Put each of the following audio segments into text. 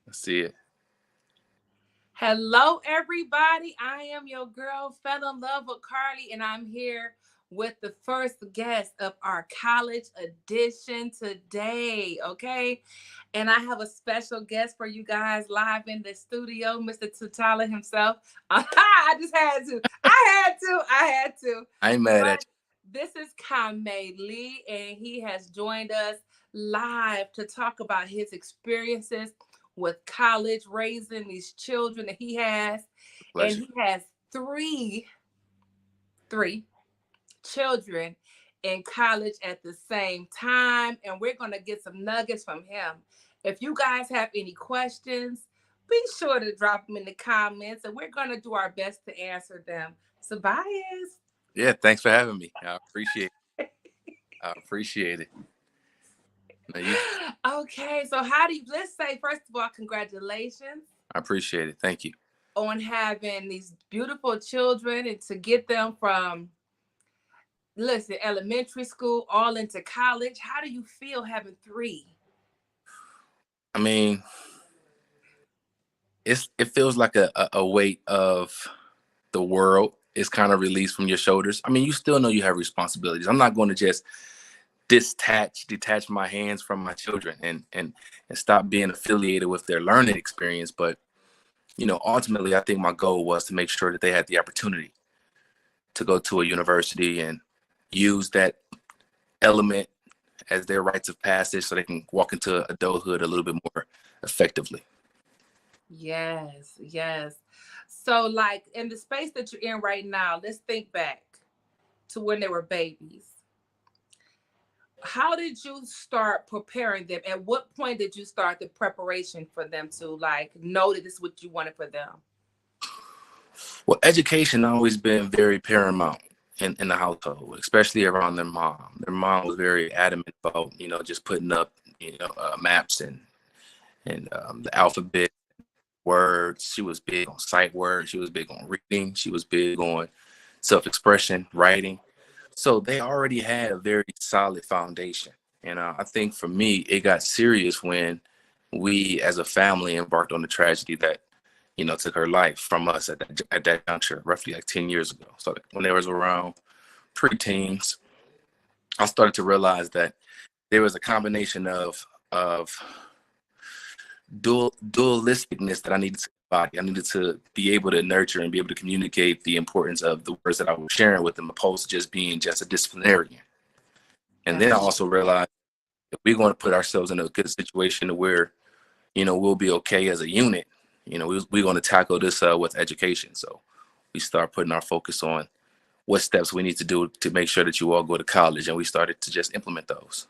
Let's see it. Hello, everybody. I am your girl, Fell in Love with Carly, and I'm here with the first guest of our college edition today. Okay. And I have a special guest for you guys live in the studio, Mr. Tutala himself. I just had to. I had to. I ain't mad at But this is Kame Lee, and he has joined us live to talk about his experiences with college, raising these children that he has. you. And Pleasure. he has three children in college at the same time. And we're going to get some nuggets from him. If you guys have any questions, be sure to drop them in the comments, and we're going to do our best to answer them. Tobias. Yeah, thanks for having me. I appreciate it. I appreciate it. No, you, Okay, so how do you, let's say, first of all, congratulations I appreciate it. Thank you. on having these beautiful children and to get them from, listen, elementary school all into college. How do you feel having three? I mean, it feels like a weight of the world is kind of released from your shoulders. I mean, you still know you have responsibilities. I'm not going to just detach my hands from my children and stop being affiliated with their learning experience. But ultimately, I think my goal was to make sure that they had the opportunity to go to a university and use that element as their rites of passage so they can walk into adulthood a little bit more effectively. Yes, yes. So, like in the space that you're in right now, let's think back to when they were babies. How did you start preparing them? At what point did you start the preparation for them to like know that this is what you wanted for them? Well, education always been very paramount in the household, especially around their mom. Their mom was very adamant about, just putting up, maps and the alphabet words. She was big on sight words. She was big on reading. She was big on self-expression, writing. So they already had a very solid foundation. And I think for me, it got serious when we as a family embarked on the tragedy that, took her life from us at that juncture, roughly like 10 years ago. So when they was around preteens, I started to realize that there was a combination of dualisticness that I needed to body. I needed to be able to nurture and be able to communicate the importance of the words that I was sharing with them, opposed to just being just a disciplinarian. And then I Gotcha. also realized if we're going to put ourselves in a good situation where, we'll be okay as a unit, we're going to tackle this with education. So we start putting our focus on what steps we need to do to make sure that you all go to college. And we started to just implement those.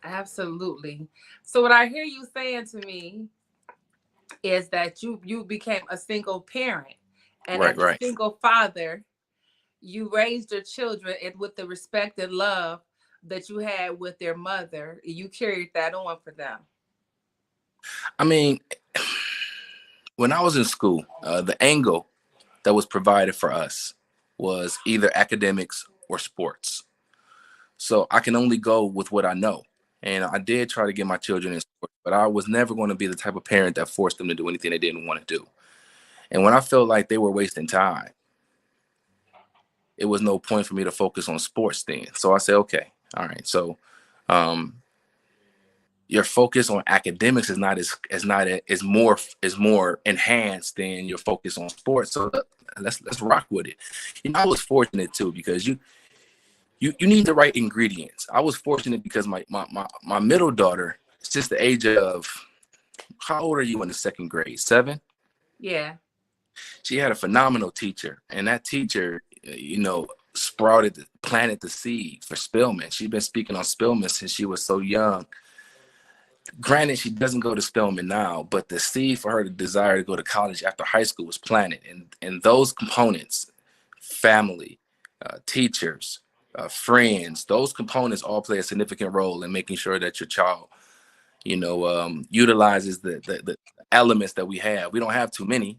Absolutely. So what I hear you saying to me is that you became a single parent, and Right, as a right. single father, you raised your children and with the respect and love that you had with their mother. You carried that on for them. I mean, when I was in school, the angle that was provided for us was either academics or sports. So I can only go with what I know. And I did try to get my children in sports, but I was never going to be the type of parent that forced them to do anything they didn't want to do. And when I felt like they were wasting time, it was no point for me to focus on sports then. So I said, okay, all right. So um, your focus on academics is more enhanced than your focus on sports. So let's rock with it. I was fortunate too because you need the right ingredients. I was fortunate because my middle daughter, it's just the age of, how old are you in the second grade? 7? Yeah. She had a phenomenal teacher, and that teacher, planted the seed for Spelman. She'd been speaking on Spelman since she was so young. Granted, she doesn't go to Spelman now, but the seed for her to desire to go to college after high school was planted. And those components, family, teachers, friends, those components all play a significant role in making sure that your child, utilizes the elements that we have. We don't have too many.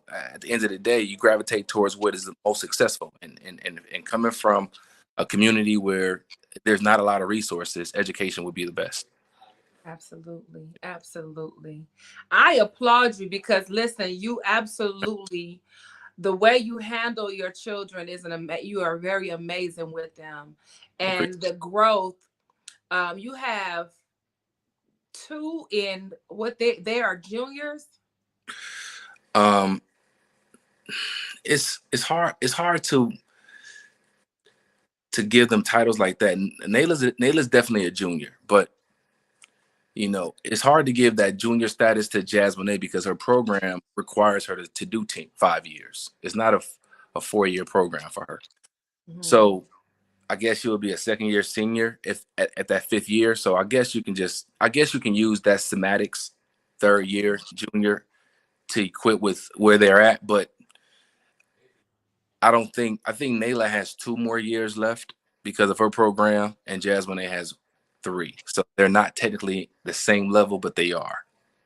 At the end of the day, you gravitate towards what is the most successful. And coming from a community where there's not a lot of resources, education would be the best. Absolutely. Absolutely. I applaud you because listen, you absolutely the way you handle your children is you are very amazing with them, and the growth. You have two in what they are juniors. Um, it's hard to give them titles like that. Nayla's definitely a junior, but you know, it's hard to give that junior status to Jasmine because her program requires her to do 5 years. It's not a 4-year program for her. Mm-hmm. So I guess she will be a second year senior if at that 5th year. So I guess you can use that semantics 3rd year junior to equate with where they're at. But I think Nayla has 2 more years left because of her program, and Jasmine has 3. So they're not technically the same level, but they are.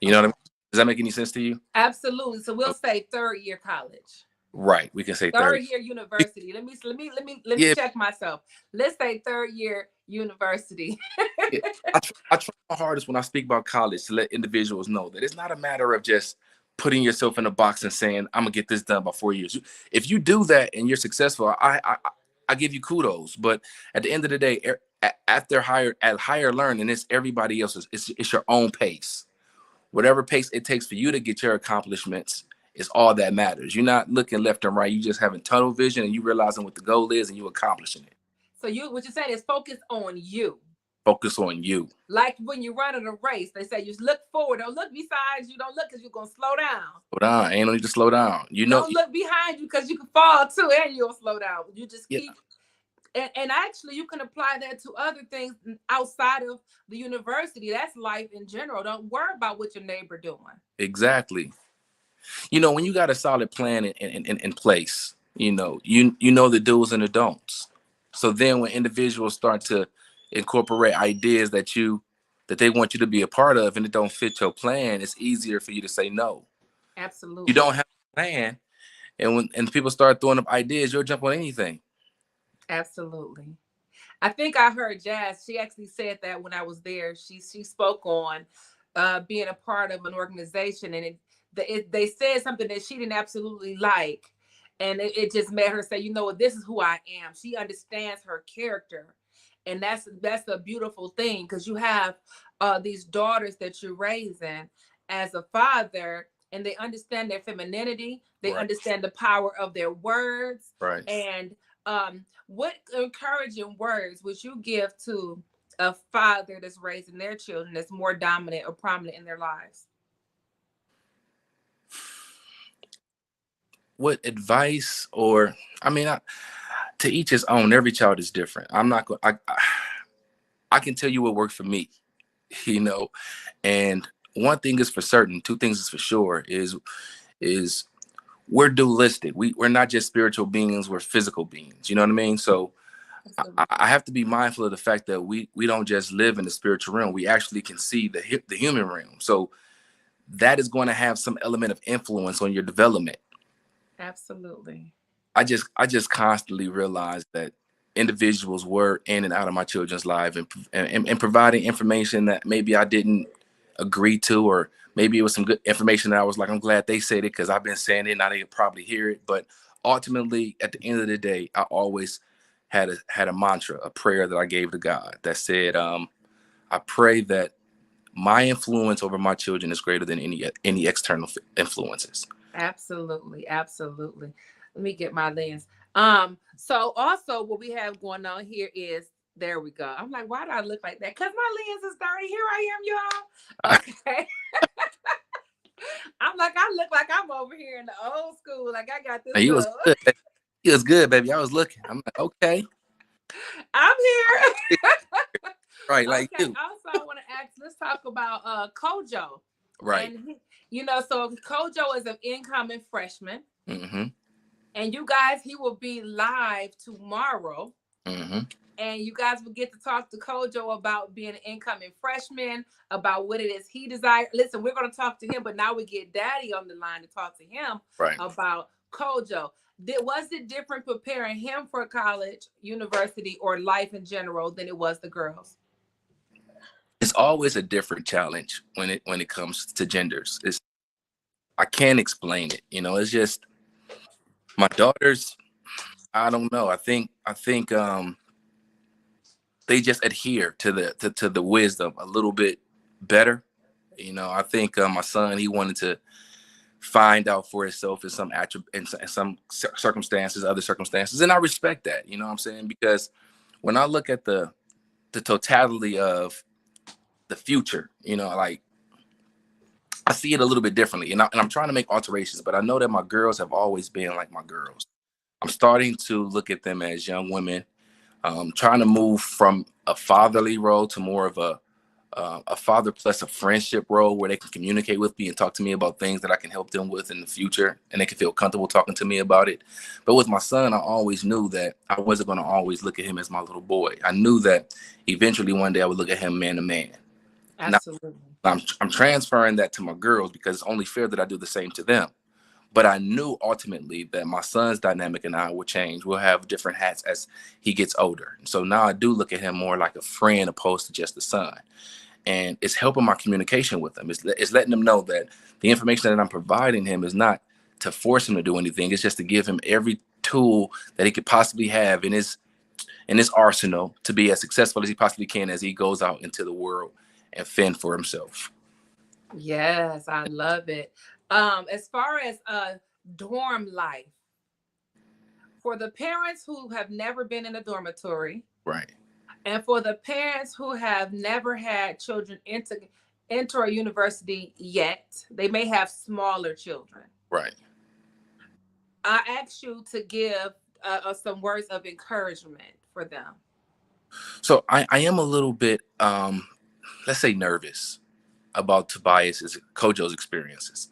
You know what I Okay. mean? Does that make any sense to you? Absolutely. So we'll Okay. say third year college. Right. We can say Third 30. year university. Let me Yeah. check myself. Let's say third year university. Yeah. I try my hardest when I speak about college to let individuals know that it's not a matter of just putting yourself in a box and saying, I'm gonna get this done by 4 years. If you do that and you're successful, I give you kudos. But at the end of the day, after higher learning, it's everybody else's. It's your own pace. Whatever pace it takes for you to get your accomplishments is all that matters. You're not looking left and right. You just having tunnel vision and you realizing what the goal is and you accomplishing it. So what you're saying is focus on you. Focus on you. Like when you're running a race, they say you just look forward. Don't look besides you. Don't look because you're gonna slow down. Slow down. Ain't no need to slow down. You know. Don't look behind you because you can fall too, and you'll slow down. You just Yeah. keep. And actually, you can apply that to other things outside of the university. That's life in general. Don't worry about what your neighbor doing. Exactly. You know, when you got a solid plan in place, you know the do's and the don'ts. So then when individuals start to incorporate ideas that they want you to be a part of and it don't fit your plan, it's easier for you to say no. You Absolutely. don't have a plan, and when people start throwing up ideas, you'll jump on anything. Absolutely. I think I heard Jazz. She actually said that when I was there. She spoke on being a part of an organization, and they said something that she didn't absolutely like, and it just made her say, you know what, this is who I am. She understands her character, and that's a beautiful thing because you have these daughters that you're raising as a father, and they understand their femininity. They Right. understand the power of their words, Right. and what encouraging words would you give to a father that's raising their children that's more dominant or prominent in their lives? What advice or I mean, to each his own. Every child is different. I'm not going. I can tell you what worked for me, you know. And one thing is for certain, two things is for sure is we're dualistic. We're not just spiritual beings, we're physical beings. You know what I mean? So I have to be mindful of the fact that we don't just live in the spiritual realm. We actually can see the human realm. So that is going to have some element of influence on your development. Absolutely. I just constantly realized that individuals were in and out of my children's life and providing information that maybe I didn't agree to, or maybe it was some good information that I was like, I'm glad they said it because I've been saying it and I didn't probably hear it. But ultimately, at the end of the day, I always had a mantra, a prayer that I gave to God that said, I pray that my influence over my children is greater than any external influences. Absolutely. Absolutely. Let me get my lens. So also what we have going on here is there we go. I'm like, why do I look like that? Because my lens is dirty. Here I am, y'all. Okay. I'm like, I look like I'm over here in the old school. Like I got this And he was little good. He was good, baby. I was looking. I'm like, okay, I'm here. right, like Okay. you, Also, I want to ask. Let's talk about Kojo, right. and so Kojo is an incoming freshman, Mm-hmm. and you guys, he will be live tomorrow, Mm-hmm. and you guys will get to talk to Kojo about being an incoming freshman, about what it is he desires. Listen, we're going to talk to him, but now we get Daddy on the line to talk to him Right. about Kojo. Was it different preparing him for college, university, or life in general than it was the girls? It's always a different challenge when it comes to genders. I can't explain it. It's just my daughters. I don't know. I think they just adhere to the wisdom a little bit better. I think my son, he wanted to find out for himself in some in some circumstances, other circumstances, and I respect that. You know what I'm saying? Because when I look at the totality of the future, like I see it a little bit differently, and I'm trying to make alterations, but I know that my girls have always been like my girls. I'm starting to look at them as young women, trying to move from a fatherly role to more of a father plus a friendship role where they can communicate with me and talk to me about things that I can help them with in the future, and they can feel comfortable talking to me about it. But with my son, I always knew that I wasn't going to always look at him as my little boy. I knew that eventually one day I would look at him man to man. Now Absolutely. I'm transferring that to my girls because it's only fair that I do the same to them. But I knew ultimately that my son's dynamic and I would change. We'll have different hats as he gets older. So now I do look at him more like a friend opposed to just a son. And it's helping my communication with him. It's letting them know that the information that I'm providing him is not to force him to do anything. It's just to give him every tool that he could possibly have in his arsenal to be as successful as he possibly can as he goes out into the world and fend for himself. Yes, I love it. As far as dorm life, for the parents who have never been in a dormitory, Right. and for the parents who have never had children enter a university yet, they may have smaller children. Right. I ask you to give some words of encouragement for them. So I am a little bit, let's say, nervous about Tobias's Kojo's experiences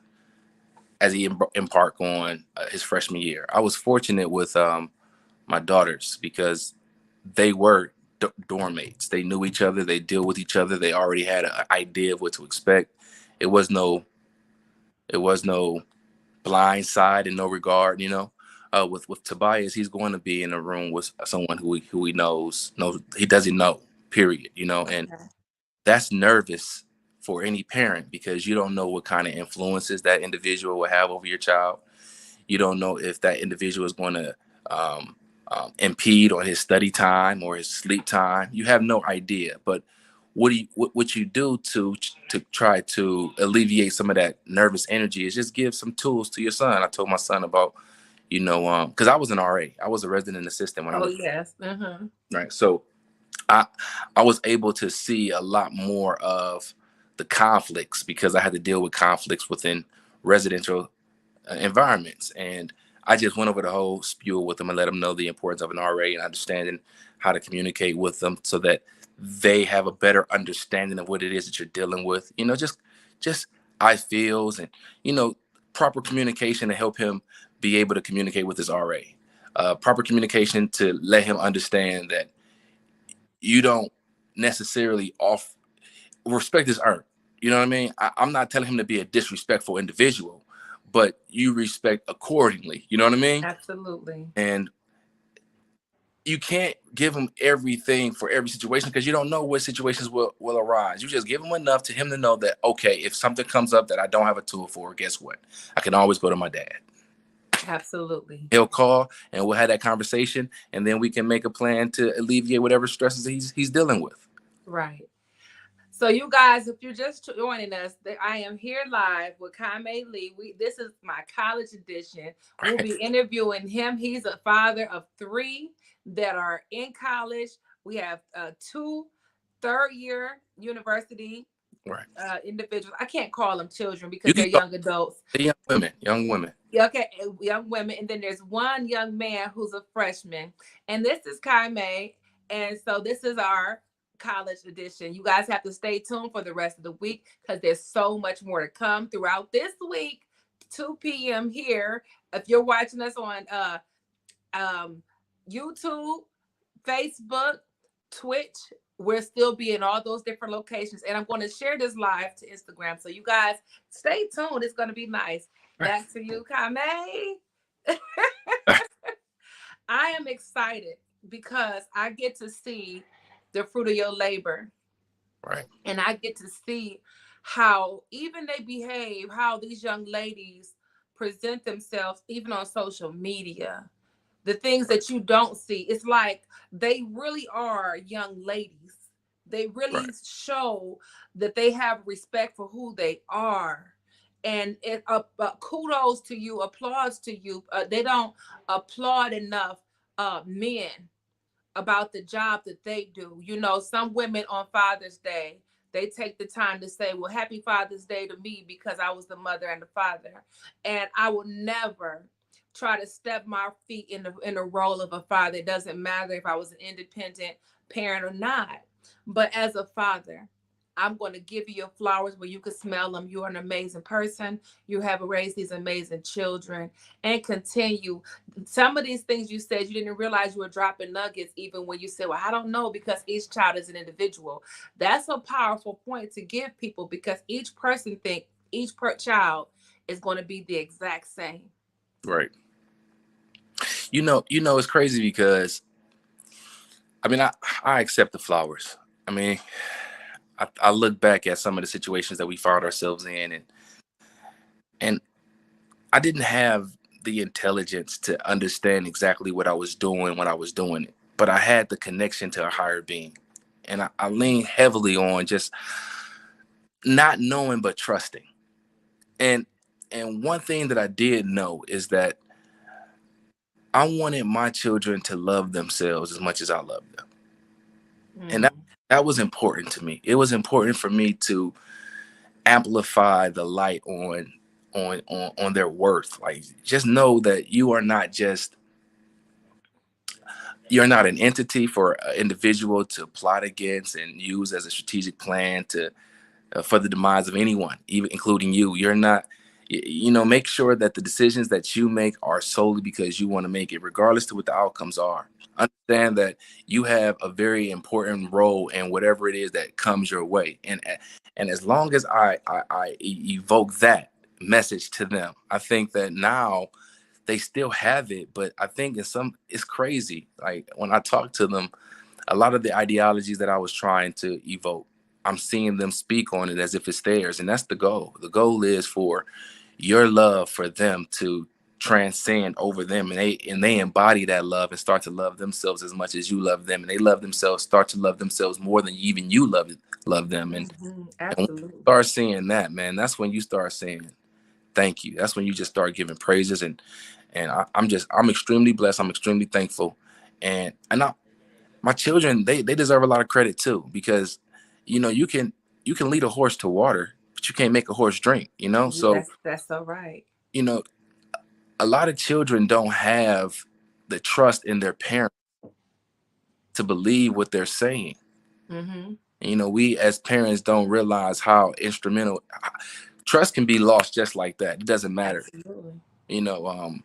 as he embarked on his freshman year. I was fortunate with my daughters because they were dorm mates. They knew each other. They deal with each other. They already had an idea of what to expect. It was no, it was no blind side and no regard. With Tobias, he's going to be in a room with someone who he knows he doesn't know. Period. And Okay. that's nervous for any parent because you don't know what kind of influences that individual will have over your child. You don't know if that individual is going to impede on his study time or his sleep time. You have no idea. But what you do to try to alleviate some of that nervous energy is just give some tools to your son. I told my son about, because I was an RA, I was a resident assistant when I Oh, was yes. Mm-hmm. right. So I I was able to see a lot more of the conflicts because I had to deal with conflicts within residential environments. And I just went over the whole spiel with them and let them know the importance of an RA and understanding how to communicate with them so that they have a better understanding of what it is that you're dealing with. Just I feels and you know proper communication to help him be able to communicate with his RA. Proper communication to let him understand that you don't necessarily off respect is earned. You know what I mean? I'm not telling him to be a disrespectful individual, but you respect accordingly. You know what I mean? Absolutely. And you can't give him everything for every situation because you don't know what situations will arise. You just give him enough to him to know that, okay, if something comes up that I don't have a tool for, guess what? I can always go to my dad. Absolutely. He'll call and we'll have that conversation, and then we can make a plan to alleviate whatever stresses he's dealing with. Right. So, you guys, if you're just joining us, I am here live with Kame Lee. This is my college edition. We'll be interviewing him. He's a father of three that are in college. We have two third-year university Right. individuals. I can't call them children You because can they're go young adults. young women, young women. Yeah, okay, young women, and then there's one young man who's a freshman, and this is Kaime, and so this is our college edition. You guys have to stay tuned for the rest of the week because there's so much more to come throughout this week. 2 p.m. here. If you're watching us on um, YouTube, Facebook, Twitch, we'll still be in all those different locations. And I'm going to share this live to Instagram. So you guys stay tuned. It's going to be nice. Back to you, Kame. I am excited because I get to see the fruit of your labor. Right. And I get to see how even they behave, how these young ladies present themselves, even on social media, the things Right. that you don't see. It's like they really are young ladies. They really Right. show that they have respect for who they are. And it kudos to you, applause to you. They don't applaud enough men about the job that they do. You know, some women on Father's Day, they take the time to say, well, happy Father's Day to me because I was the mother and the father. And I will never try to step my feet in the role of a father. It doesn't matter if I was an independent parent or not. But as a father, I'm going to give you your flowers where you can smell them. You're an amazing person. You have raised these amazing children, and continue. Some of these things you said, you didn't realize you were dropping nuggets, even when you said, well, I don't know, because each child is an individual. That's a powerful point to give people, because each person think each child is going to be the exact same. Right. It's crazy because I mean, I accept the flowers. I mean, I look back at some of the situations that we found ourselves in, and I didn't have the intelligence to understand exactly what I was doing when I was doing it, but I had the connection to a higher being, and I lean heavily on just not knowing but trusting. And one thing that I did know is that I wanted my children to love themselves as much as I love them, and Mm. that was important to me. It was important for me to amplify the light on their worth. Like, just know that you're not an entity for an individual to plot against and use as a strategic plan to for the demise of anyone, even including you. You're not. Make sure that the decisions that you make are solely because you want to make it, regardless to what the outcomes are. Understand that you have a very important role in whatever it is that comes your way, and as long as I evoke that message to them, I think that now they still have it. But I think it's crazy. Like, when I talk to them, a lot of the ideologies that I was trying to evoke, I'm seeing them speak on it as if it's theirs. And that's the goal. The goal is for your love for them to transcend over them, and they embody that love and start to love themselves as much as you love them, and they love themselves, start to love themselves more than even you love them. And when you Absolutely. start seeing that, man, that's when you start saying thank you. That's when you just start giving praises. And I'm extremely blessed. I'm extremely thankful. And my children, they deserve a lot of credit too, because you can lead a horse to water, but you can't make a horse drink. So That's so right. you know a lot of children don't have the trust in their parents to believe what they're saying. Mm-hmm. We as parents don't realize how instrumental trust can be lost just like that. It doesn't matter. Absolutely. you know um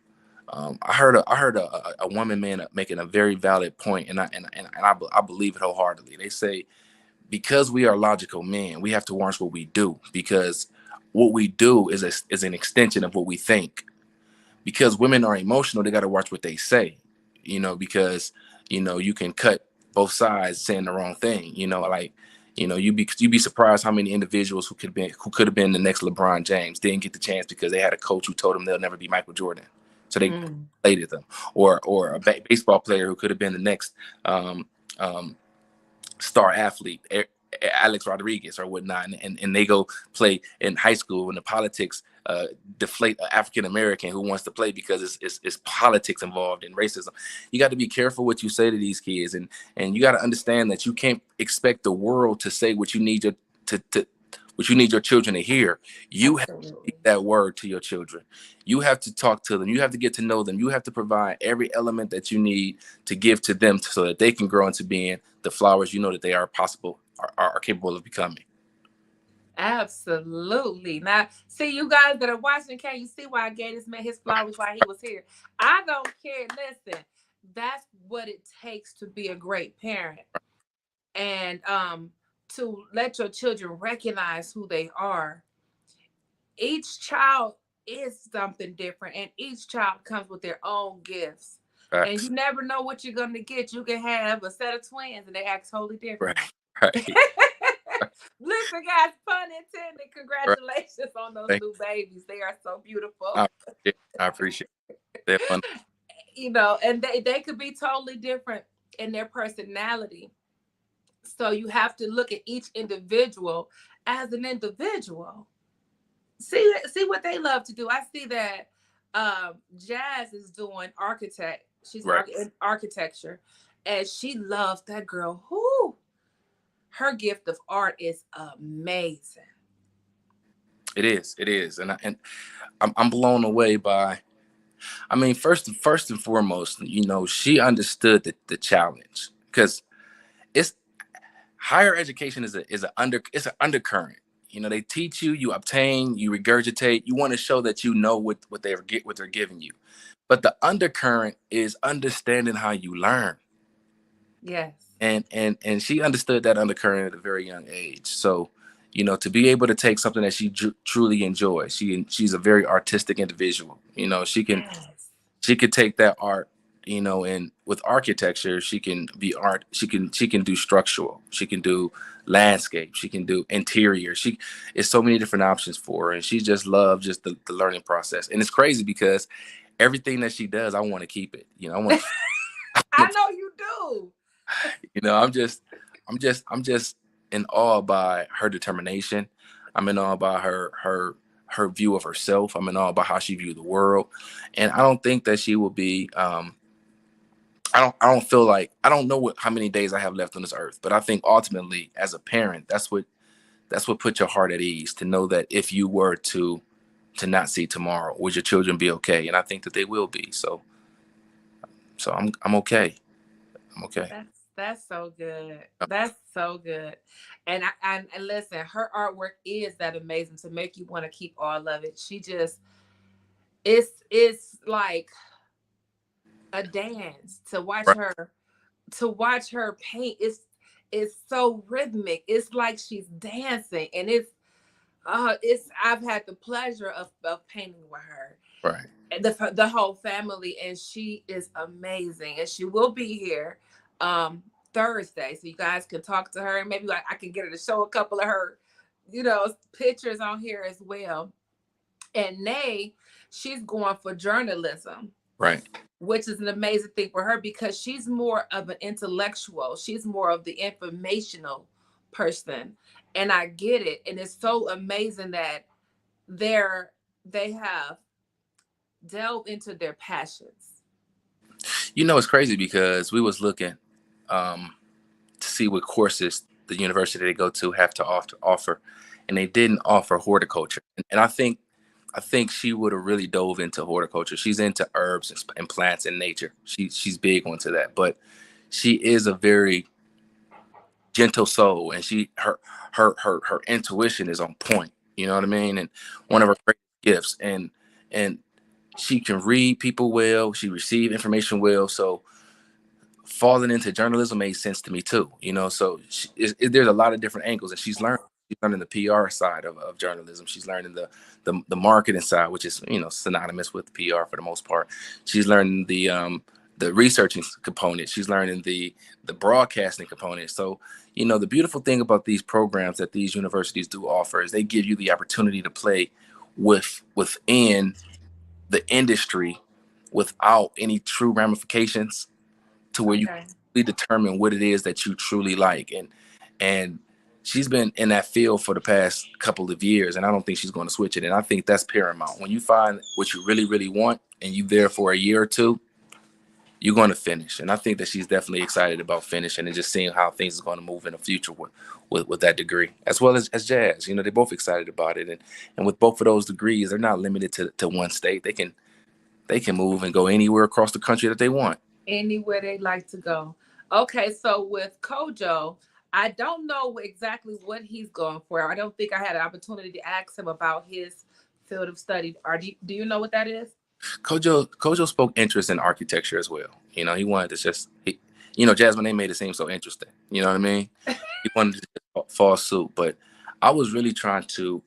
I heard a woman, man, making a very valid point, and I believe it wholeheartedly. They say, because we are logical men, we have to watch what we do, because what we do is an extension of what we think. Because women are emotional, they got to watch what they say. Because you can cut both sides saying the wrong thing. Like, you'd be surprised how many individuals who could have been the next LeBron James didn't get the chance because they had a coach who told them they'll never be Michael Jordan, so they Mm. hated them. Or a baseball player who could have been the next um, um, star athlete, Alex Rodriguez or whatnot, and they go play in high school, and the politics deflate an African American who wants to play because it's politics involved in racism. You got to be careful what you say to these kids, and you got to understand that you can't expect the world to say what you need your children to hear. You have to Absolutely. speak that word to your children. You have to talk to them. You have to get to know them. You have to provide every element that you need to give to them so that they can grow into being the flowers that they are possible, are capable of becoming. Absolutely. Now, see, you guys that are watching, can you see why I gave this man his flowers while he was here? I don't care. Listen, that's what it takes to be a great parent. And to let your children recognize who they are. Each child is something different, and each child comes with their own gifts. And you Facts. never know what you're gonna get. You can have a set of twins and they act totally Right. different. Right. Listen, guys, pun intended. Right. Congratulations on those Thank new babies. They are so you. beautiful. I appreciate it. They're fun. You know, and they could be totally different in their personality. So you have to look at each individual as an individual. See what they love to do. I see that Jazz is doing architect. She's Right. in architecture, and she loves that girl. Who her gift of art is amazing. It is. It is. And I'm blown away by. I mean, first and foremost, she understood the challenge because it's higher education it's an undercurrent. They teach you, you obtain, you regurgitate. You want to show that you know what they're giving you, but the undercurrent is understanding how you learn. Yes. And she understood that undercurrent at a very young age. So, to be able to take something that she truly enjoys, she's a very artistic individual. Yes. She could take that art, and with architecture, she can be art. She can do structural. She can do landscape. She can do interior. It's so many different options for her, and she just loves just the learning process. And it's crazy because everything that she does, I want to keep it. I want I to. know you do. I'm just in awe by her determination. I'm in awe by her view of herself. I'm in awe by how she views the world. And I don't think that she will be I don't feel like I don't know how many days I have left on this earth, but I think ultimately as a parent, that's what put your heart at ease, to know that if you were to not see tomorrow, would your children be okay? And I think that they will be. So I'm okay. I'm okay. That's so good. That's so good. And listen, her artwork is that amazing to make you want to keep all of it. She just it's like a dance Right. to watch her paint. It's so rhythmic. It's like she's dancing, and it's I've had the pleasure of painting with her, Right. and the whole family, and she is amazing, and she will be here Thursday, so you guys can talk to her, and maybe like I can get her to show a couple of her, pictures on here as well. And Nay, she's going for journalism, Right. which is an amazing thing for her because she's more of an intellectual. She's more of the informational person. And I get it. And it's so amazing that they have delved into their passions. It's crazy because we was looking to see what courses the university they go to have to offer, and they didn't offer horticulture. And I think she would have really dove into horticulture. She's into herbs and plants and nature. She's big onto that, but she is a very gentle soul, and her intuition is on point. You know what I mean? And one of her great gifts, and she can read people well. She receive information well. So falling into journalism made sense to me too. So there's a lot of different angles, and she's learning. She's learning the PR side of journalism. She's learning the marketing side, which is synonymous with PR for the most part. She's learning the researching component. She's learning the broadcasting component. So the beautiful thing about these programs that these universities do offer is they give you the opportunity to play within the industry without any true ramifications, to where you Okay. really determine what it is that you truly like. And she's been in that field for the past couple of years, and I don't think she's going to switch it. And I think that's paramount. When you find what you really, really want and you there for a year or two, you're going to finish. And I think that she's definitely excited about finishing and just seeing how things are going to move in the future with that degree, as well as Jazz. They're both excited about it. And with both of those degrees, they're not limited to one state. They can move and go anywhere across the country that they want. Anywhere they like to go. Okay, so with Kojo, I don't know exactly what he's going for. I don't think I had an opportunity to ask him about his field of study. Do you know what that is? Kojo spoke interest in architecture as well. He wanted to Jasmine, they made it seem so interesting. You know what I mean? He wanted to just fall suit, but I was really trying to,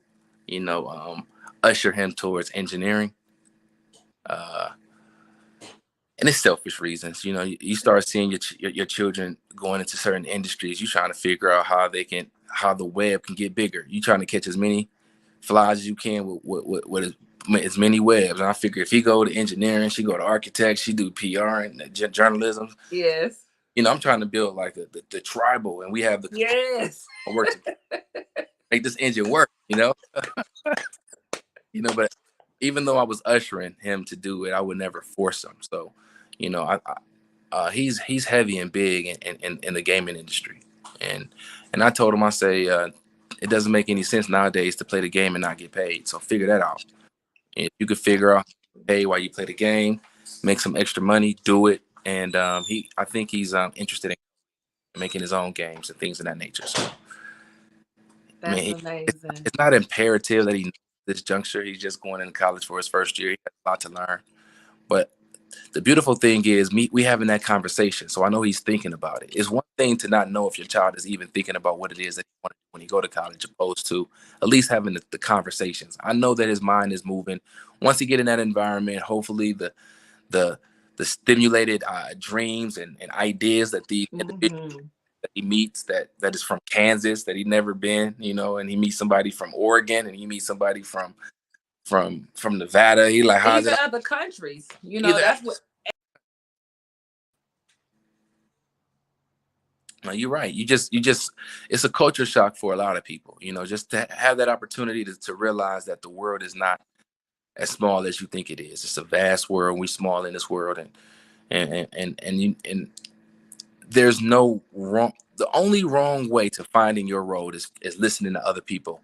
you know, um, usher him towards engineering. Uh, and it's selfish reasons. You start seeing your children going into certain industries. You trying to figure out how the web can get bigger. You trying to catch as many flies as you can with as many webs. And I figure if he go to engineering, she go to architect, she do PR and journalism. Yes. I'm trying to build like the tribal, and we have the yes work to make this engine work. But even though I was ushering him to do it, I would never force him. So, he's heavy and big in the gaming industry, and I told him, I say, it doesn't make any sense nowadays to play the game and not get paid. So figure that out. And if you could figure out pay while you play the game, make some extra money, do it. And I think he's interested in making his own games and things of that nature. So, that's amazing. It's not imperative that he knows this juncture. He's just going into college for his first year. He has a lot to learn. But the beautiful thing is we having that conversation. So I know he's thinking about it. It's one thing to not know if your child is even thinking about what it is that you want to do when you go to college, opposed to at least having the conversations. I know that his mind is moving. Once he get in that environment, hopefully the stimulated dreams and ideas that the individuals that he meets that is from Kansas, that he never been, and he meets somebody from Oregon, and he meets somebody from Nevada. He like, how's even it? other countries, that's what. No, you're right. You just it's a culture shock for a lot of people, just to have that opportunity to realize that the world is not as small as you think it is. It's a vast world. We small in this world, and there's no wrong. The only wrong way to finding your road is listening to other people.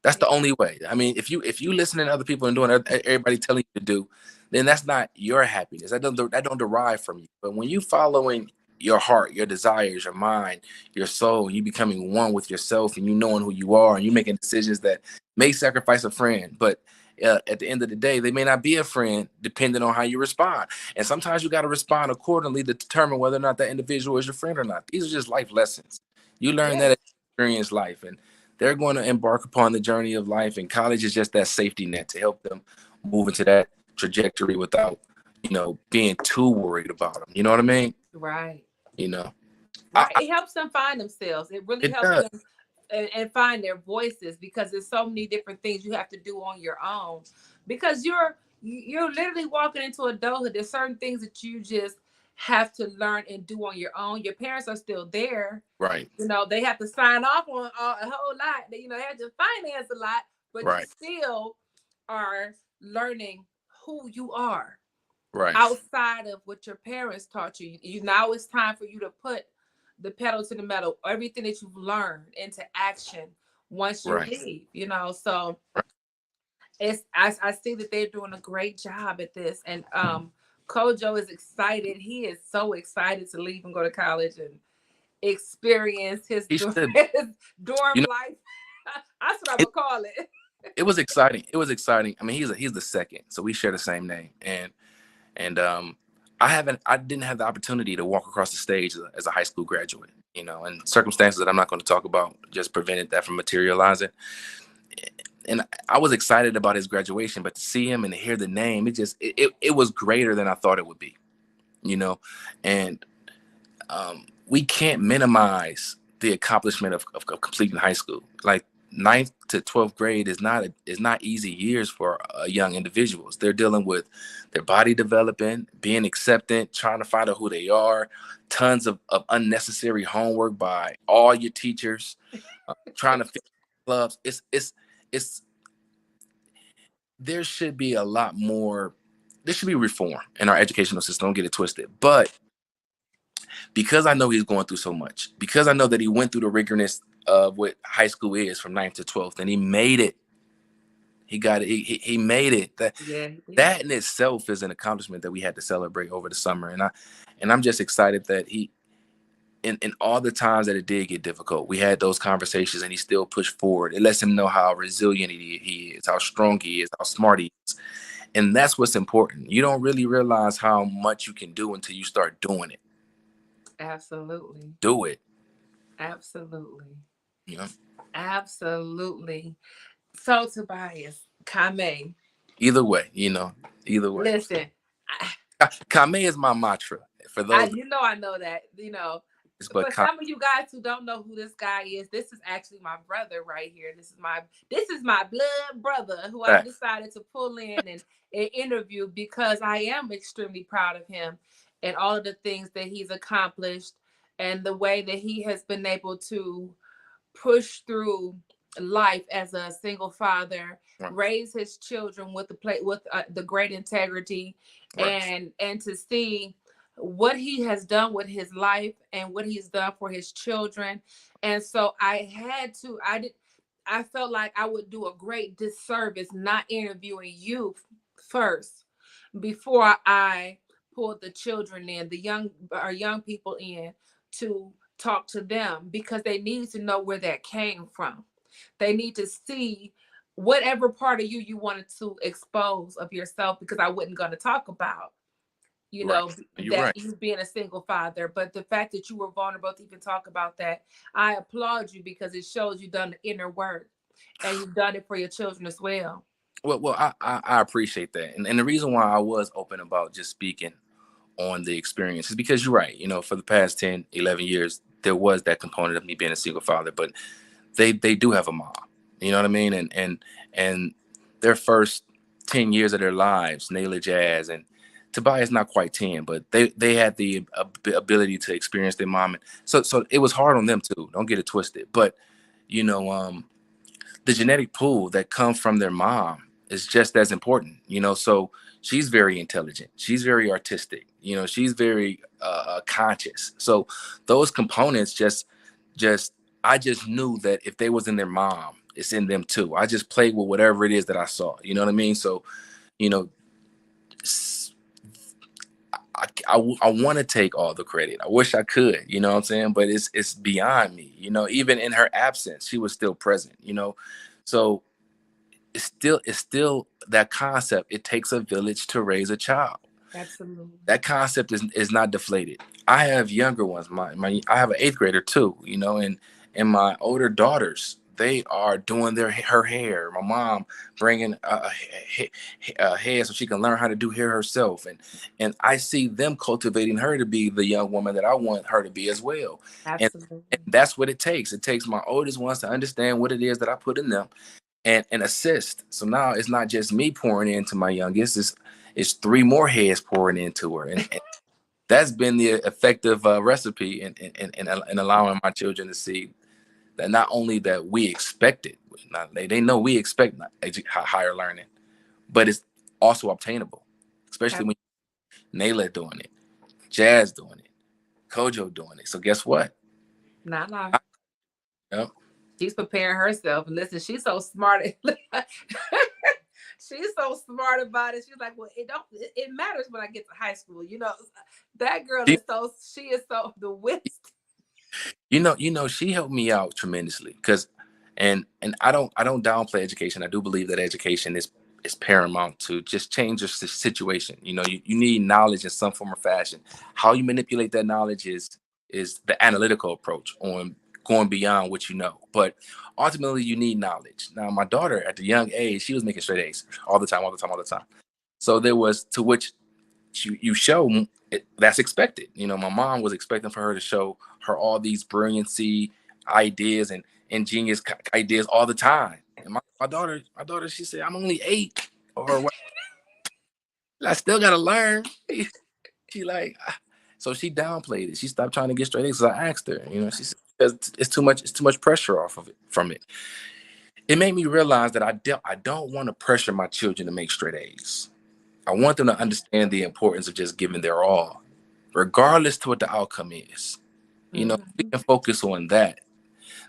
That's the only way. I mean, if you listening to other people and doing everybody telling you to do, then that's not your happiness. That don't derive from you. But when you following your heart, your desires, your mind, your soul, you becoming one with yourself, and you knowing who you are, and you making decisions that may sacrifice a friend, but at the end of the day, they may not be a friend, depending on how you respond. And sometimes you got to respond accordingly to determine whether or not that individual is your friend or not. These are just life lessons. You learn that as you experience life, and they're going to embark upon the journey of life, and college is just that safety net to help them move into that trajectory without, being too worried about them. You know what I mean? Right. Right. It helps them find themselves. It really helps them and find their voices, because there's so many different things you have to do on your own, because you're literally walking into adulthood. There's certain things that you just have to learn and do on your own. Your parents are still there. Right. They have to sign off on a whole lot. They have to finance a lot, but you still are learning who you are. Right. Outside of what your parents taught you. Now it's time for you to put the pedal to the metal, everything that you've learned into action once you leave, So I see that they're doing a great job at this. And Kojo is excited. He is so excited to leave and go to college and experience his dorm life. That's what I'm gonna call it. It was exciting. I mean, he's the second, so we share the same name. And I didn't have the opportunity to walk across the stage as a high school graduate, and circumstances that I'm not going to talk about just prevented that from materializing. And I was excited about his graduation, but to see him and to hear the name, it was greater than I thought it would be, and we can't minimize the accomplishment of completing high school. Like 9th to 12th grade is not easy years for young individuals. They're dealing with their body developing, being accepted, trying to find out who they are, tons of unnecessary homework by all your teachers, trying to fit clubs. It's there should be a lot more. There should be reform in our educational system. Don't get it twisted. But because I know he's going through so much, because I know that he went through the rigorous of what high school is from 9th to 12th, and he made it. He got it. He made it. That in itself is an accomplishment that we had to celebrate over the summer. And I'm just excited that he, in all the times that it did get difficult, we had those conversations, and he still pushed forward. It lets him know how resilient he is, how strong he is, how smart he is. And that's what's important. You don't really realize how much you can do until you start doing it. Absolutely. Do it. Absolutely. Yeah. Absolutely. So Tobias, Kame. Either way, either way. Listen, Kame is my mantra. For those, I know that. but For some of you guys who don't know who this guy is, this is actually my brother right here. This is my blood brother who I decided to pull in and interview because I am extremely proud of him and all of the things that he's accomplished and the way that he has been able to push through life as a single father, right, raise his children with the great integrity, right. and to see what he has done with his life and what he's done for his children. And so I felt like I would do a great disservice not interviewing you first before I pulled the children in, our young people in, to talk to them, because they need to know where that came from. They need to see whatever part of you wanted to expose of yourself, because I wasn't going to talk about, Right. You're that right. you being a single father. But the fact that you were vulnerable to even talk about that, I applaud you, because it shows you've done the inner work and you've done it for your children as well. Well, I appreciate that, and the reason why I was open about just speaking on the experience is because you're right. For the past 10, 11 years, there was that component of me being a single father, but they do have a mom. You know what I mean? And their first 10 years of their lives, Naila, Jazz, and Tobias not quite 10, but they had the ability to experience their mom, and so it was hard on them too. Don't get it twisted, but you know, the genetic pool that comes from their mom is just as important. So she's very intelligent, she's very artistic, she's very conscious. So those components just I just knew that if they was in their mom, it's in them too. I just played with whatever it is that I saw. You know what I mean? So you know I want to take all the credit. I wish I could, you know what I'm saying? But it's beyond me. Even in her absence, she was still present. So it's still that concept. It takes a village to raise a child. Absolutely. That concept is not deflated. I have younger ones. I have an eighth grader too. And my older daughters, they are doing her hair. My mom bringing a hair so she can learn how to do hair herself, and I see them cultivating her to be the young woman that I want her to be as well. And, Absolutely. and that's what it takes. It takes my oldest ones to understand what it is that I put in them, and assist. So now it's not just me pouring into my youngest; it's three more heads pouring into her, and that's been the effective recipe in allowing my children to see that not only that we expect it, they know we expect higher learning, but it's also obtainable, especially when Nayla doing it, Jazz doing it, Kojo doing it. So guess what? Nah. Yep. She's preparing herself. And listen, she's so smart. She's so smart about it. She's like, well, it matters when I get to high school. That girl she is so the wisdom. She helped me out tremendously because, and I don't downplay education. I do believe that education is paramount to just change your situation. You need knowledge in some form or fashion. How you manipulate that knowledge is the analytical approach on going beyond what you know. But ultimately, you need knowledge. Now, my daughter at the young age, she was making straight A's all the time. So there was to which you show that's expected. My mom was expecting for her to show her all these brilliancy ideas and ingenious ideas all the time. And my daughter, she said, "I'm only 8, or what? I still gotta learn." She like, so she downplayed it. She stopped trying to get straight A's. So I asked her, she said, it's too much pressure off of it from it. It made me realize that I don't want to pressure my children to make straight A's. I want them to understand the importance of just giving their all, regardless to what the outcome is. We can focus on that.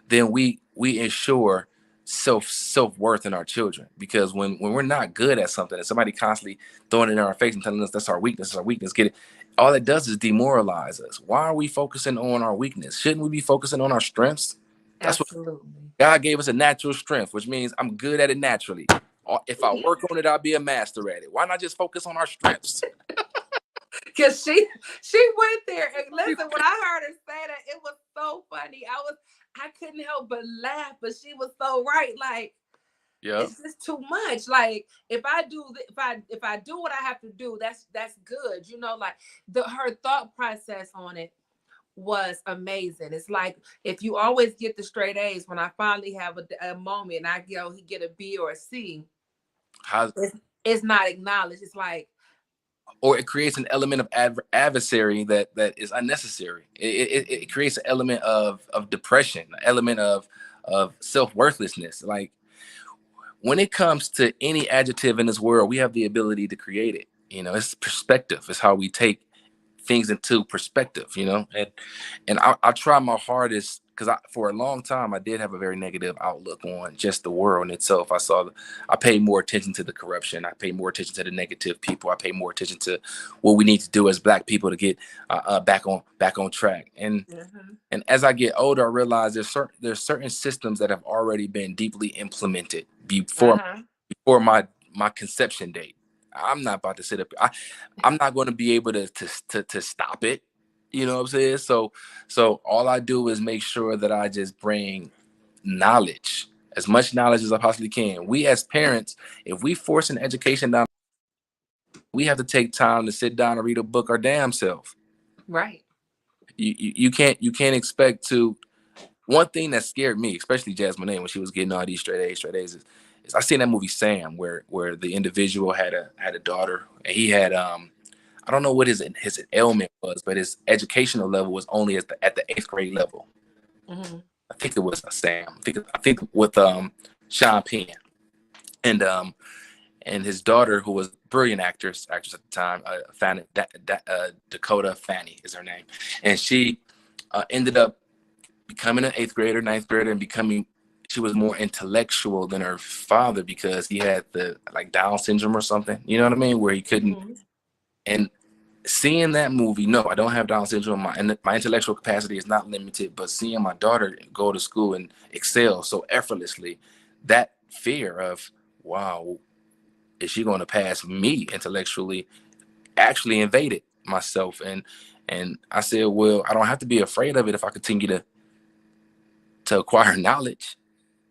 Then we ensure self-worth in our children. Because when we're not good at something and somebody constantly throwing it in our face and telling us that's our weakness, get it, all it does is demoralize us. Why are we focusing on our weakness? Shouldn't we be focusing on our strengths? That's Absolutely. what God gave us, a natural strength, which means I'm good at it naturally. If I work on it, I'll be a master at it. Why not just focus on our strengths? Because she went there, and listen, when I heard her say that, it was so funny. I couldn't help but laugh, but she was so right. Like, yeah, it's just too much. Like, if I do what I have to do, that's good. Like her thought process on it was amazing. It's like if you always get the straight A's, when I finally have a moment and I get a B or a C, How, it's not acknowledged. It's like, or it creates an element of adversary that is unnecessary. It creates an element of depression, an element of self-worthlessness. Like, when it comes to any adjective in this world, we have the ability to create it. It's perspective. It's how we take things into perspective, and I try my hardest, because for a long time I did have a very negative outlook on just the world in itself. I paid more attention to the corruption. I paid more attention to the negative people. I paid more attention to what we need to do as Black people to get back on track. And as I get older, I realize there's certain systems that have already been deeply implemented before my conception date. I'm not about to sit up. I'm not going to be able to stop it. You know what I'm saying? So all I do is make sure that I just bring knowledge, as much knowledge as I possibly can. We as parents, if we force an education down, we have to take time to sit down and read a book our damn self. Right. You can't expect to. One thing that scared me, especially Jasmine, when she was getting all these straight A's, is I seen that movie Sam, where the individual had a daughter, and he had I don't know what his ailment was, but his educational level was only at the 8th grade level. Mm-hmm. I think it was Sam. I think with Sean Penn, and his daughter, who was a brilliant actress at the time, Dakota Fanny is her name, and she ended up becoming an 8th grader, 9th grader, and she was more intellectual than her father because he had the Down syndrome or something. You know what I mean? Where he couldn't. Mm-hmm. And seeing that movie, no, I don't have Down syndrome. My intellectual capacity is not limited, but seeing my daughter go to school and excel so effortlessly, that fear of, wow, is she going to pass me intellectually, actually invaded myself. And I said, well, I don't have to be afraid of it if I continue to acquire knowledge.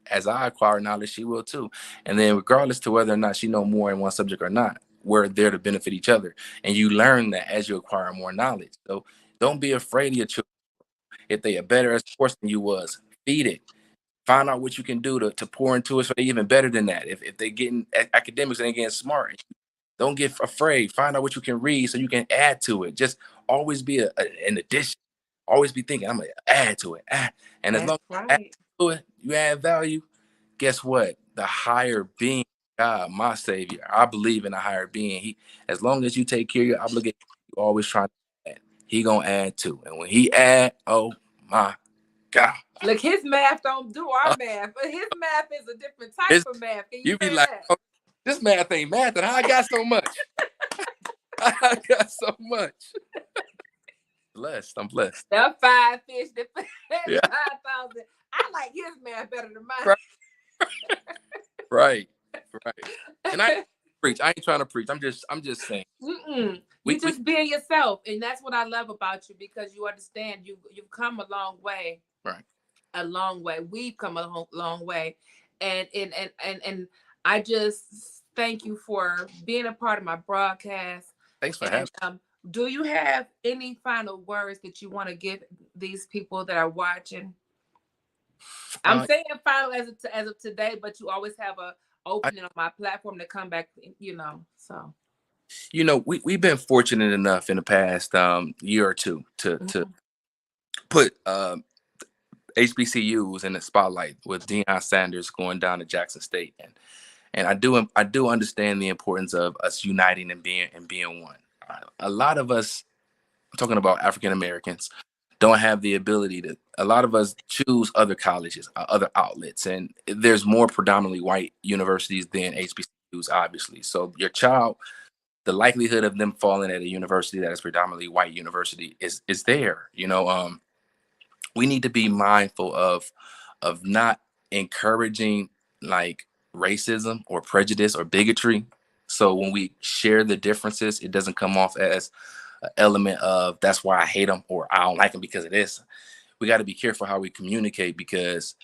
As I acquire knowledge, she will too. And then regardless to whether or not she know more in one subject or not, we're there to benefit each other. And you learn that as you acquire more knowledge. So don't be afraid of your children. If they are better at sports than you was, feed it. Find out what you can do to pour into it so they're even better than that. If they're getting academics and they're getting smart, don't get afraid. Find out what you can read so you can add to it. Just always be an addition. Always be thinking, I'm going to add to it. And as long as you add to it, you add value, guess what? The higher being, God, my savior, I believe in a higher being. As long as you take care of your obligation, you always try to add. He going to add too. And when he add, oh my God. Look, his math don't do our math, but his math is a different type of math. Can you be like, oh, this math ain't math, and I got so much. I got so much. I'm blessed. The 5 fish, the 5,000. I like his math better than mine. Right. And I preach. I ain't trying to preach. I'm just saying. You just being yourself, and that's what I love about you, because you understand you've come a long way. Right. A long way. We've come a long way, and I just thank you for being a part of my broadcast. Thanks for having me. Do you have any final words that you want to give these people that are watching? I'm saying final as of today, but you always have a opening on my platform to come back, so. We've been fortunate enough in the past year or two to put HBCUs in the spotlight with Deion Sanders going down to Jackson State, and I do understand the importance of us uniting and being one. A lot of us, I'm talking about African Americans, don't have the ability to. A lot of us choose other colleges, other outlets, and there's more predominantly white universities than HBCUs, obviously. So your child, the likelihood of them falling at a university that is predominantly white university is there. We need to be mindful of not encouraging racism or prejudice or bigotry. So when we share the differences, it doesn't come off as an element of that's why I hate them or I don't like them because of this. We got to be careful how we communicate, because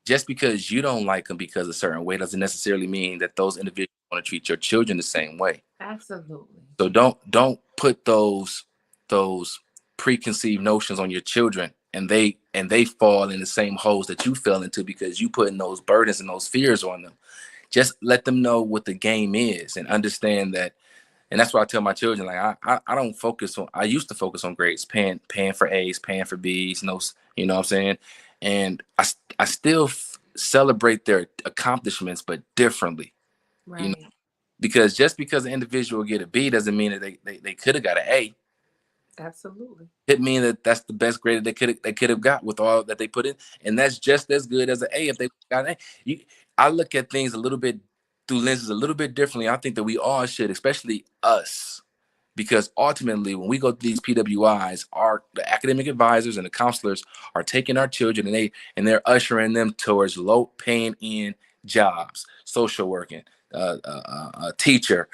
just because you don't like them because a certain way doesn't necessarily mean that those individuals want to treat your children the same way. Absolutely. So don't put those preconceived notions on your children, and they fall in the same holes that you fell into because you putting those burdens and those fears on them. Just let them know what the game is and understand that. And that's why I tell my children, like, I don't focus on, I used to focus on grades, paying for A's, paying for B's, no, you know what I'm saying? And I still celebrate their accomplishments, but differently, you know, Right. because just because an individual get a B doesn't mean that they could have got an A. Absolutely. It mean that that's the best grade that they could have got with all that they put in, and that's just as good as an A if they got an A. I look at things a little bit through lenses a little bit differently. I think that we all should, especially us, because ultimately when we go to these PWIs, the academic advisors and the counselors are taking our children and they're ushering them towards low paying in jobs, social working, teacher,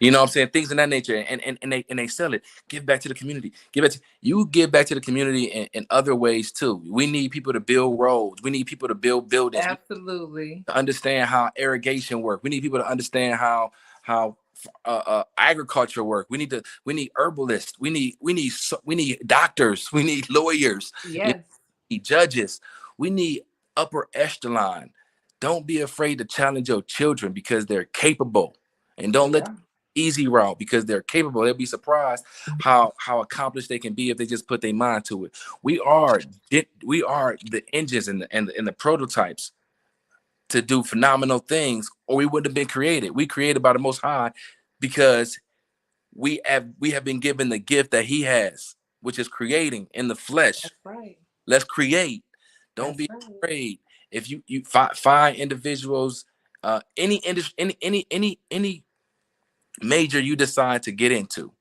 you know what I'm saying, things of that nature, and they sell it. Give back to the community. Give back to the community in other ways too. We need people to build roads. We need people to build buildings. Absolutely. To understand how irrigation work. We need people to understand how agriculture work. We need herbalists. We need doctors. We need lawyers. You know, Yes. we need judges. We need upper echelon. Don't be afraid to challenge your children because they're capable, and don't let Yeah. them easy route because they're capable. They'll be surprised how accomplished they can be if they just put their mind to it. We are the engines and the prototypes to do phenomenal things, or we wouldn't have been created. We created by the Most High because we have been given the gift that He has, which is creating in the flesh. That's right. Let's create. Don't That's be right. afraid. If you find individuals, any industry, any major you decide to get into,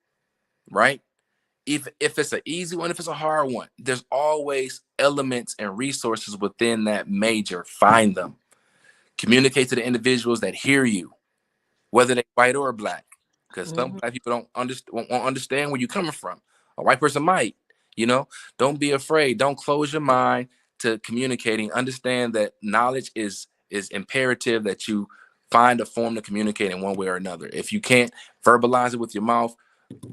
right? If it's an easy one, if it's a hard one, there's always elements and resources within that major. Find them. Communicate to the individuals that hear you, whether they're white or black, because some Hmm. black people won't understand where you're coming from. A white person might, you know. Don't be afraid. Don't close your mind to communicating. Understand that knowledge is imperative. That you find a form to communicate in one way or another. If you can't verbalize it with your mouth,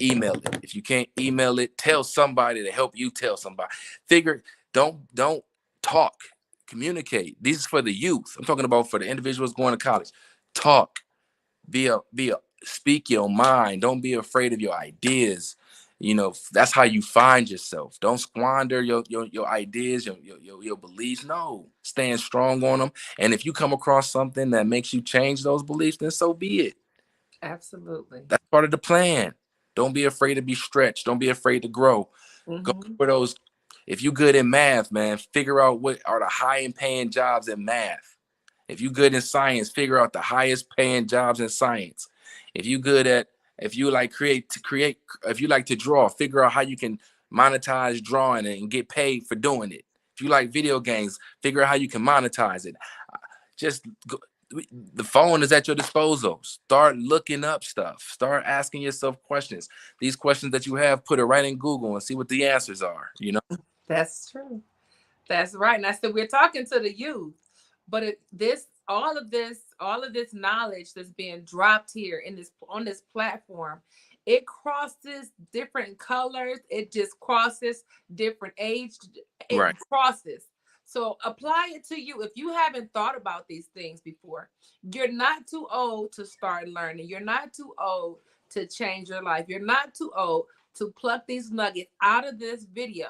email it. If you can't email it, tell somebody to help you tell somebody. Figure. Don't talk. Communicate. These is for the youth. I'm talking about for the individuals going to college. Talk. Be a speak your mind. Don't be afraid of your ideas. You know, that's how you find yourself. Don't squander your ideas, your beliefs. No, stand strong on them. And if you come across something that makes you change those beliefs, then so be it. Absolutely. That's part of the plan. Don't be afraid to be stretched. Don't be afraid to grow. Go Hmm. for those. If you good in math, man, figure out what are the high and paying jobs in math. If you good in science, figure out the highest paying jobs in science. If you good at, if you like create, if you like to draw, figure out how you can monetize drawing and get paid for doing it. If you like video games, figure out how you can monetize it. Just go, the phone is at your disposal. Start looking up stuff. Start asking yourself questions. These questions that you have, put it right in Google and see what the answers are. You know, That's true. That's right. And I said we're talking to the youth, but all of this knowledge that's being dropped here in this on this platform, it crosses different colors. It just crosses different age. It right, crosses. So apply it to you. If you haven't thought about these things before, you're not too old to start learning. You're not too old to change your life. You're not too old to pluck these nuggets out of this video.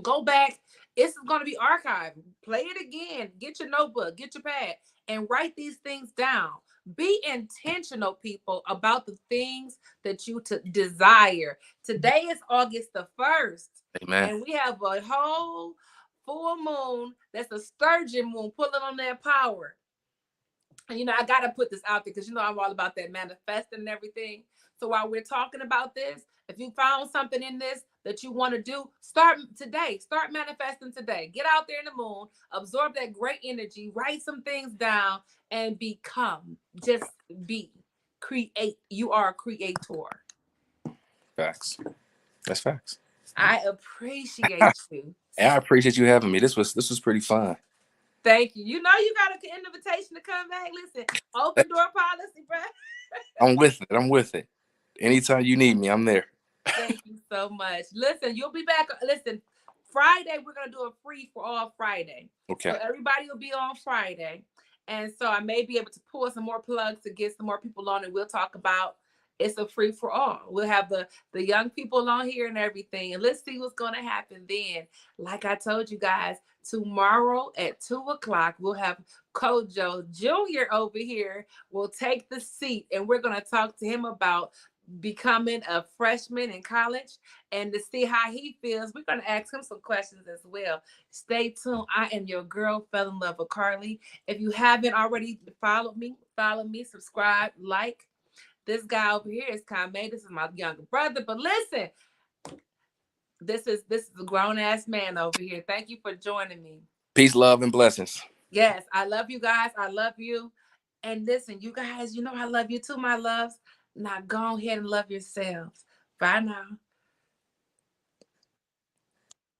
Go back. It's going to be archived. Play it again. Get your notebook, get your pad, and write these things down. Be intentional, people, about the things that you desire. Today is August the 1st, amen. and we have a whole full moon that's a sturgeon moon pulling on that power. And I gotta put this out there because I'm all about that manifesting and everything. So while we're talking about this, if you found something in this that you want to do, start today. Start manifesting today. Get out there in the moon, absorb that great energy, write some things down, and become. Just be. Create. You are a creator. Facts. That's facts. I appreciate you. And I appreciate you having me. This was pretty fun. Thank you. You got an invitation to come back. Listen, open door policy, bro. I'm with it. I'm with it. Anytime you need me, I'm there. Thank you so much. Listen, you'll be back. Listen, Friday, we're going to do a free for all Friday. Okay. So everybody will be on Friday. And so I may be able to pull some more plugs to get some more people on, and we'll talk about it's a free for all. We'll have the young people on here and everything. And let's see what's going to happen then. Like I told you guys, tomorrow at 2:00, we'll have Kojo Jr. over here. Will take the seat, and we're going to talk to him about becoming a freshman in college and to see how he feels. We're going to ask him some questions as well. Stay tuned. I am your girl, fell in love with Carly. If you haven't already followed me, subscribe, like. This guy over here is Kame. This is my younger brother. But listen, this is a grown-ass man over here. Thank you for joining me. Peace, love, and blessings. Yes, I love you guys. I love you. And listen, you guys, you know I love you too, my loves. Now go ahead and love yourselves. Bye now.